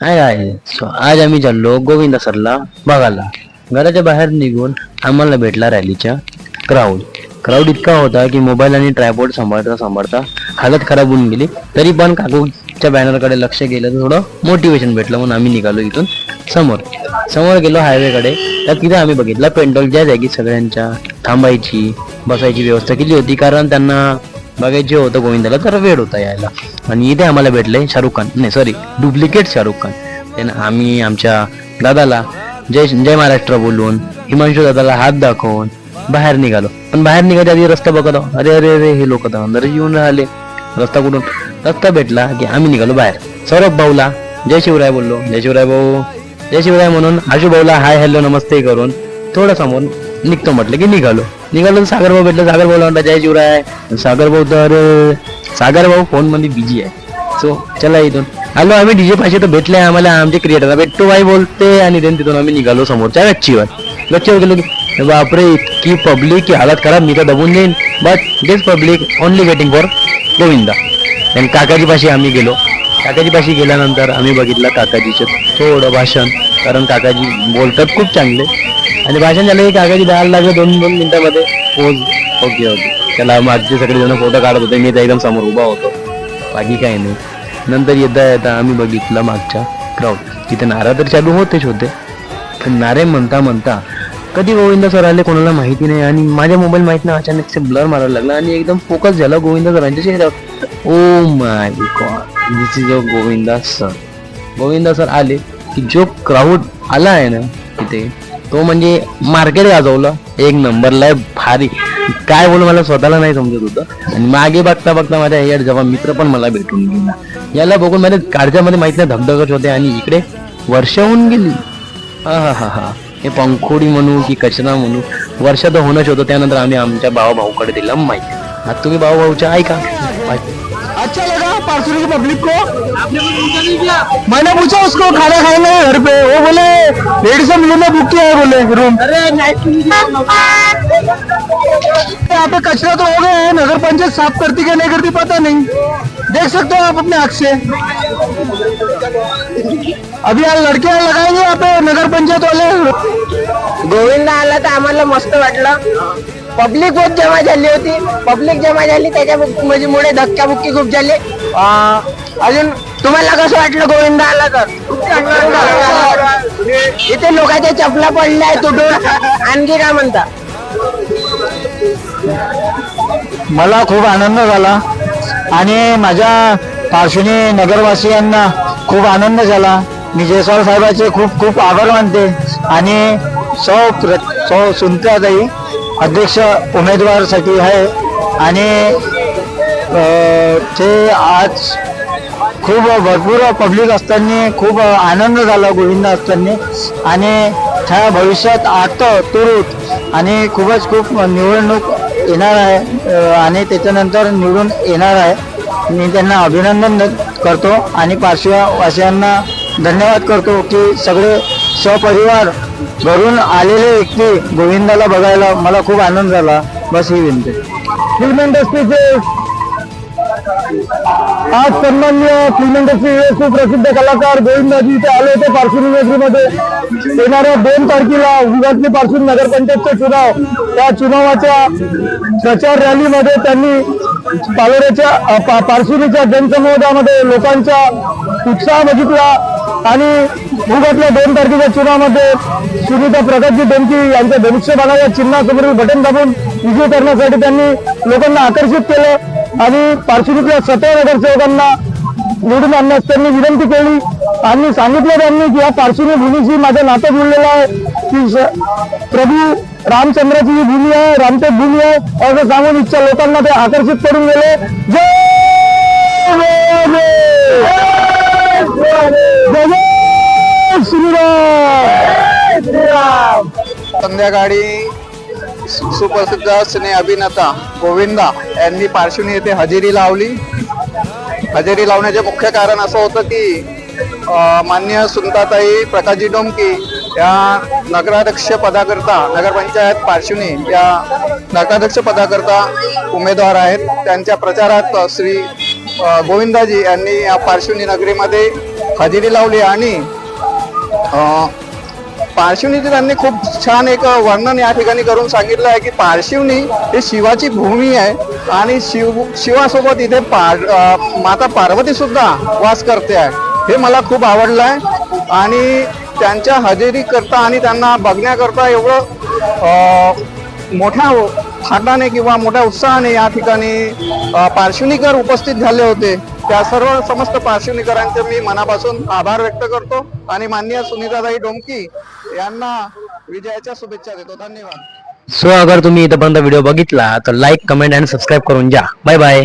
हाय आहे. आज आम्ही चाललो गोविंदा सरला बघायला. घराच्या बाहेर निघून आम्हाला भेटला रॅलीच्या क्राऊड. क्राऊड इतका होता की मोबाईल आणि ट्रायपॉड सांभाळता सांभाळता हालत खराब होऊन गेली. तरी पण काकूच्या बॅनरकडे लक्ष गेलं तर थोडं मोटिवेशन भेटलं म्हणून आम्ही निघालो इथून समोर. समोर गेलो हायवेकडे. तर तिथे आम्ही बघितलं पेट्रोल ज्या जागी सगळ्यांच्या थांबायची बसायची व्यवस्था केली होती, कारण त्यांना बघायचे होतं गोविंदाला, तर वेळ होता यायला. आणि इथे आम्हाला भेटले शाहरुख खान, नाही सॉरी डुप्लिकेट शाहरुख खान. त्यानं आम्ही आमच्या दादाला जय जय महाराष्ट्र बोलून, हिमांशू दादाला हात दाखवून बाहेर निघालो. पण बाहेर निघायच्या आधी रस्ता बघत आहो. अरे अरे अरे, हे लोक तर अंदर येऊन राहिले. रस्ता कुठून रस्ता भेटला की आम्ही निघालो बाहेर. सौरभ भाऊला जय शिवराय बोललो, जय शिवराय भाऊ, जय शिवराय म्हणून आशू भाऊला हाय हॅलो नमस्ते करून थोडं समोर निघतो म्हटलं की निघालो. निघालो सागर भाऊ भेटलं. सागर भाऊला म्हणता जय शिवराय. सागर भाऊ तर सागर भाऊ फोन मध्ये बिझी आहे. सो चला इथून आलो आम्ही डीजे पाशी. तर भेटले आम्हाला आमचे क्रिएटर भेटतो बाई बोलते. आणि तिथून आम्ही निघालो समोरच्या गच्चीवर गेलो की बापरे इतकी पब्लिक की हालत खराब. मी तर दबून देईन. But this public only waiting for Govinda. आणि काकाजी पाशी आम्ही गेलो. काकाजी पाशी गेल्यानंतर आम्ही बघितलं काकाजीचं थोडं भाषण, कारण काकाजी बोलतात खूप चांगले. आणि भाषण झालं की काकाजी द्यायला लागलं 2-2 मिनिटांमध्ये पोज. Okay okay. त्याला मागचे सगळे जण फोटो काढत होते. मी तर एकदम समोर उभा होतो. बाकी काही नाही. नंतर येता आम्ही बघितलं मागच्या क्राऊड. तिथे नारा तर चालू होतेच होते. पण नारे म्हणता म्हणता कधी गोविंदा सर आले कोणाला माहिती नाही. आणि माझ्या मोबाईल माहित नाही अचानक से ब्लर मारायला लागला आणि एकदम फोकस झाला गोविंदा सरांच्या चेहऱ्यावर. Oh my God, this is Govinda sir. Govinda sir आले की जो क्राऊड आला आहे ना तिथे, तो म्हणजे मार्केट गाजवलं एक नंबरला. भारी काय बोलू मला स्वतःला नाही समजत होतं. आणि मागे बघता बघता माझ्या यार जेव्हा मित्र पण मला भेटून गेला. याला बघून माझ्या काळजामध्ये माहित नाही धगधगच होते. आणि इकडे वर्ष होऊन गेली. हा हा हा हा. हे पंखोडी म्हणू की कचरा म्हणू, वर्ष तर होणंच होतं. त्यानंतर आम्ही आमच्या भाऊकडे दिला माहिती. आता तुम्ही भाऊच्या ऐका. अच्छा लगा पार्सुरी की पब्लिक को? आपने कुछ पूछा नहीं क्या? मैंने पूछा उसको खाना खाएंगे घर पे, वो बोले 150 मिलियन में बुक किया है बोले रूम। अरे यहाँ पे कचरा तो हो गया है, नगर पंचायत साफ करती क्या नहीं करती पता नहीं, देख सकते हो आप अपने आँख से। अभी यहाँ लड़के लगाएंगे यहाँ पे नगर पंचायत वाले। गोविंदा आला तर आम्हाला मस्त वाटलं. पब्लिक बहुत जमा झाली होती. पब्लिक जमा झाली त्याच्यामुळे धक्काबुक्की खूप झाली. अजून तुम्हाला कसं वाटलं गोविंदा आला तर? इथे लोकांच्या चपला पडल्या तुटून. आणखी काय म्हणता? मला खूप आनंद झाला आणि माझ्या पार्श्वनी नगरवासियांना खूप आनंद झाला. मी जयस्वाल साहेबांचे खूप खूप आभार मानते. आणि सौ सुनताताई अध्यक्ष उमेदवारसाठी आहे. आणि ते आज खूप भरपूर पब्लिक असताना खूप आनंद झाला गोविंदा असताना. आणि त्या भविष्यात आता तुरूत आणि खूप निवडणूक येणार आहे आणि त्याच्यानंतर निवडून येणार आहे. मी त्यांना अभिनंदन करतो आणि पार्श्ववासियांना धन्यवाद करतो की सगळे सपरिवार घरून आलेले व्यक्ती गोविंदाला बघायला मला खूप आनंद झाला. बस ही विनंती. फिल्म इंडस्ट्रीचे आज सन्माननीय फिल्म इंडस्ट्री सुप्रसिद्ध कलाकार गोविंदाजी इथे आले होते पार्श्वनी नगरीमध्ये. येणाऱ्या 2 तारखेला उद्घाटनी पार्श्वनी नगरपंचायतचे चुनाव, त्या चुनावाच्या प्रचार रॅलीमध्ये त्यांनी पालोऱ्याच्या पार्श्वनीच्या जनसमुदायामध्ये लोकांचा उत्साह बघितला. आणि उद्घाटल्या 2 तारखेच्या चुनावामध्ये सुनीता प्रकाशजी बेनकी यांच्या धनुष्यबाणाच्या चिन्हासमोरील बटन दाबून विजय करण्यासाठी त्यांनी लोकांना आकर्षित केलं. आणि पार्श्वनीतल्या 17 नगरसेवकांना निवडून आणण्यास त्यांनी विनंती केली. आणि सांगितलं त्यांनी की या पार्श्वनी भूमीशी माझं नातं जुळलेलं आहे, की प्रभू रामचंद्राची जी भूमी आहे, रामटेक भूमी आहे असं सांगून इच्छा लोकांना ते आकर्षित करून गेले. संध्याकाळी सुप्रसिद्ध सिने अभिनेता गोविंदा यांनी पार्श्वनी येथे हजेरी लावली. हजेरी लावण्याचे मुख्य कारण असं होतं की माननीय सुनताताई प्रकाशजी डोमकी या नगराध्यक्ष पदाकरता, नगरपंचायत पार्श्वनी या नगराध्यक्ष पदाकरता उमेदवार आहेत. त्यांच्या प्रचारात श्री गोविंदाजी यांनी या पार्श्वनी नगरीमध्ये हजेरी लावली आणि पार्श्वनीचे त्यांनी खूप छान एक वर्णन या ठिकाणी करून सांगितलं आहे की पार्श्वनी ही शिवाची भूमी आहे आणि शिवासोबत इथे माता पार्वती सुद्धा वास करते आहे. हे मला खूप आवडलं आहे आणि त्यांच्या हजेरी करता आणि त्यांना बघण्याकरता एवढं मोठ्या थाटाने किंवा मोठ्या उत्साहाने या ठिकाणी पार्श्वनीकर उपस्थित झाले होते. त्या सर्व समस्त पार्श्वनीकरांचे मी मनापासून आभार व्यक्त करतो आणि माननीय सुनीताताई डोमकी यांना विजयाच्या शुभेच्छा देतो. धन्यवाद. सो अगर तुम्ही इथपर्यंत व्हिडिओ बघितला तर लाईक, कमेंट आणि सबस्क्राईब करून जा. Bye bye.